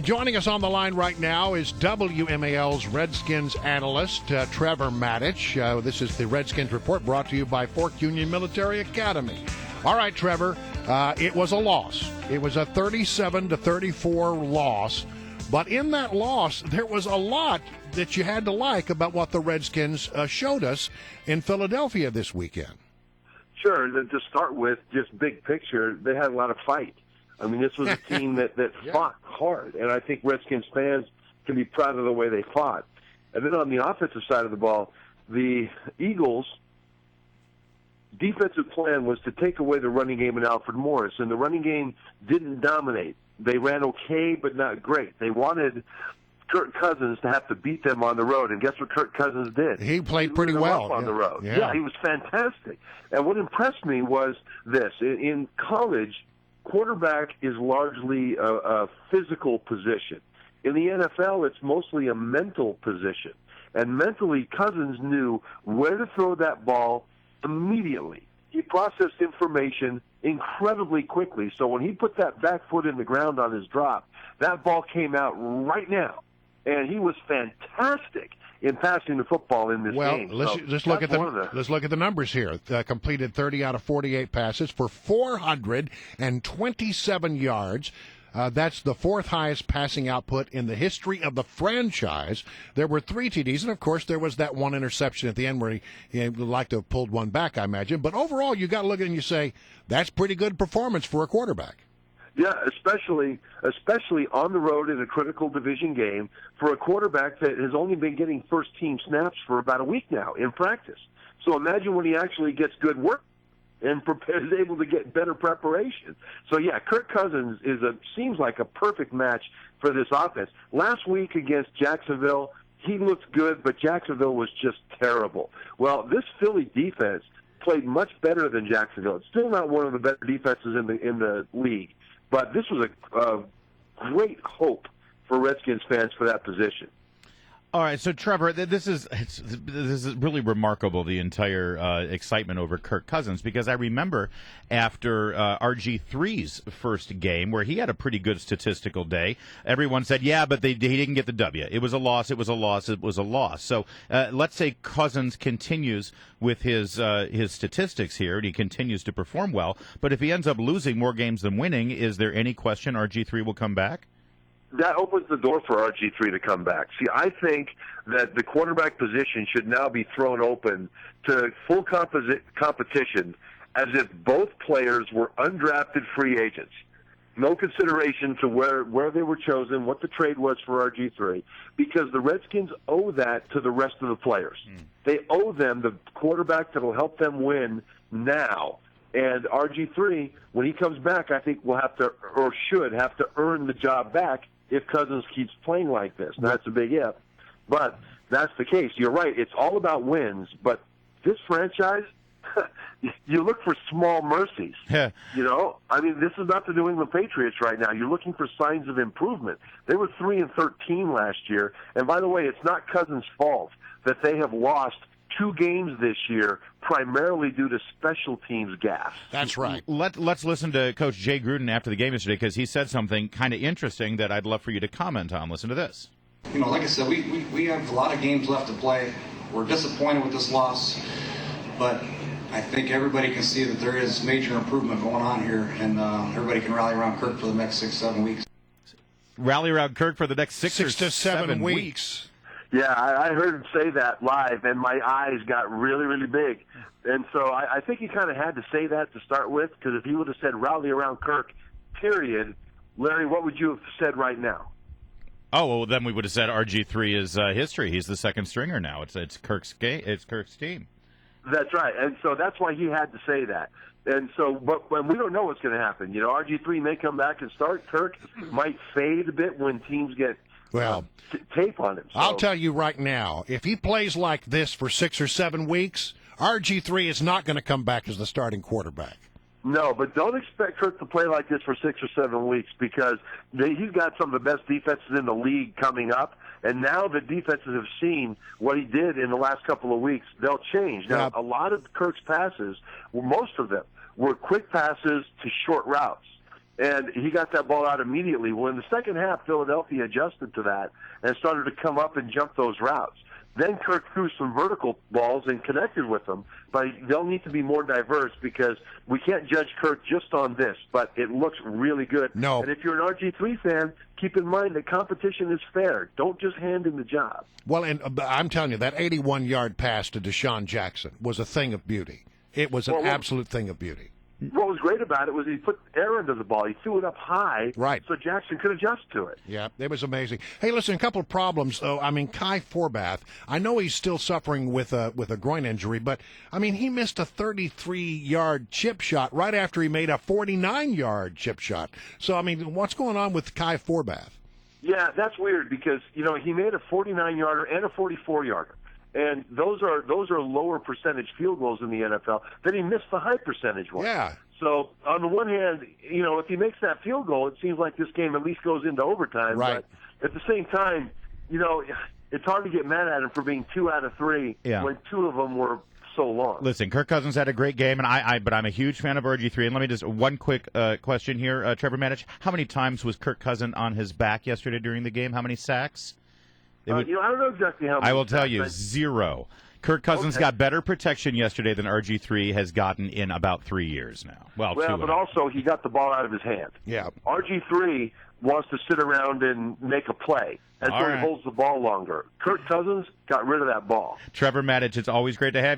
Joining us on the line right now is WMAL's Redskins analyst, Trevor Matich. This is the Redskins Report brought to you by Fork Union Military Academy. All right, Trevor, it was a loss. It was a 37-34 loss. But in that loss, there was a lot that you had to like about what the Redskins showed us in Philadelphia this weekend. Sure. To start with, just big picture, they had a lot of fight. I mean, this was a team that fought hard, and I think Redskins fans can be proud of the way they fought. And then on the offensive side of the ball, the Eagles' defensive plan was to take away the running game and Alfred Morris, and the running game didn't dominate. They ran okay, but not great. They wanted Kirk Cousins to have to beat them on the road, and guess what Kirk Cousins did? He played pretty well on the road. Yeah, he was fantastic. And what impressed me was this. In college, quarterback is largely a physical position. In the NFL, it's mostly a mental position. And mentally, Cousins knew where to throw that ball immediately. He processed information incredibly quickly. So when he put that back foot in the ground on his drop, that ball came out right now. And he was fantastic in passing the football in this game. Well, let's look at the numbers here. Completed 30 out of 48 passes for 427 yards. That's the fourth highest passing output in the history of the franchise. There were 3 TDs, and of course there was that one interception at the end where he would like to have pulled one back, I imagine. But overall, you got to look at it and you say, that's pretty good performance for a quarterback. Yeah, especially on the road in a critical division game for a quarterback that has only been getting first-team snaps for about a week now in practice. So imagine when he actually gets good work and is able to get better preparation. So, yeah, Kirk Cousins seems like a perfect match for this offense. Last week against Jacksonville, he looked good, but Jacksonville was just terrible. Well, this Philly defense played much better than Jacksonville. It's still not one of the better defenses in the league. But this was a great hope for Redskins fans for that position. All right, so Trevor, this is really remarkable, the entire excitement over Kirk Cousins, because I remember after RG3's first game, where he had a pretty good statistical day, everyone said, yeah, but he didn't get the W. It was a loss, it was a loss, it was a loss. So let's say Cousins continues with his statistics here, and he continues to perform well, but if he ends up losing more games than winning, is there any question RG3 will come back? That opens the door for RG3 to come back. See, I think that the quarterback position should now be thrown open to full competition as if both players were undrafted free agents. No consideration to where they were chosen, what the trade was for RG3, because the Redskins owe that to the rest of the players. They owe them the quarterback that will help them win now. And RG3, when he comes back, I think will have to, or should have to, earn the job back if Cousins keeps playing like this. Now, that's a big if, but that's the case. You're right. It's all about wins, but this franchise, you look for small mercies. Yeah. You know, I mean, this is not the New England Patriots right now. You're looking for signs of improvement. They were 3-13 last year, and by the way, it's not Cousins' fault that they have lost 2 games this year, primarily due to special teams gaffes. That's right. Let's listen to Coach Jay Gruden after the game yesterday, because he said something kind of interesting that I'd love for you to comment on. Listen to this. You know, like I said, we have a lot of games left to play. We're disappointed with this loss, but I think everybody can see that there is major improvement going on here, and everybody can rally around Kirk for the next 6-7 weeks. Rally around Kirk for the next 6 to 7 weeks. Yeah, I heard him say that live, and my eyes got really, really big. And so I think he kind of had to say that to start with, because if he would have said rally around Kirk, period, Larry, what would you have said right now? Oh, well, then we would have said RG3 is history. He's the second stringer now. It's Kirk's game. It's Kirk's team. That's right, and so that's why he had to say that. And so, but we don't know what's going to happen. You know, RG3 may come back and start. Kirk might fade a bit when teams get tape on him. So. I'll tell you right now, if he plays like this for 6 or 7 weeks, RG3 is not going to come back as the starting quarterback. No, but don't expect Kirk to play like this for 6 or 7 weeks, because he's got some of the best defenses in the league coming up, and now the defenses have seen what he did in the last couple of weeks. They'll change. Now, a lot of Kirk's passes, most of them, were quick passes to short routes. and he got that ball out immediately. Well, in the second half, Philadelphia adjusted to that and started to come up and jump those routes. Then Kirk threw some vertical balls and connected with them, but they'll need to be more diverse because we can't judge Kirk just on this, but it looks really good. No. And if you're an RG3 fan, keep in mind that competition is fair. Don't just hand him the job. Well, and I'm telling you, that 81-yard pass to Deshaun Jackson was a thing of beauty. It was an absolute thing of beauty. What was great about it was he put air into the ball. He threw it up high, right, so Jackson could adjust to it. Yeah, it was amazing. Hey, listen, a couple of problems, though. I mean, Kai Forbath, I know he's still suffering with a groin injury, but, I mean, he missed a 33-yard chip shot right after he made a 49-yard chip shot. So, I mean, what's going on with Kai Forbath? Yeah, that's weird because, you know, he made a 49-yarder and a 44-yarder. And those are lower percentage field goals in the NFL. Then he missed the high percentage one. Yeah. So on the one hand, you know, if he makes that field goal, it seems like this game at least goes into overtime. Right. But at the same time, you know, it's hard to get mad at him for being 2 out of 3 when 2 of them were so long. Listen, Kirk Cousins had a great game, and but I'm a huge fan of RG3. And let me just one quick question here, Trevor Matich. How many times was Kirk Cousins on his back yesterday during the game? How many sacks? You know, I don't know exactly how many. I will tell you, 0. Kirk Cousins got better protection yesterday than RG3 has gotten in about 3 years now. Well, but also he got the ball out of his hand. Yeah. RG3 wants to sit around and make a play, and so he holds the ball longer. Kirk Cousins got rid of that ball. Trevor Matich, it's always great to have you.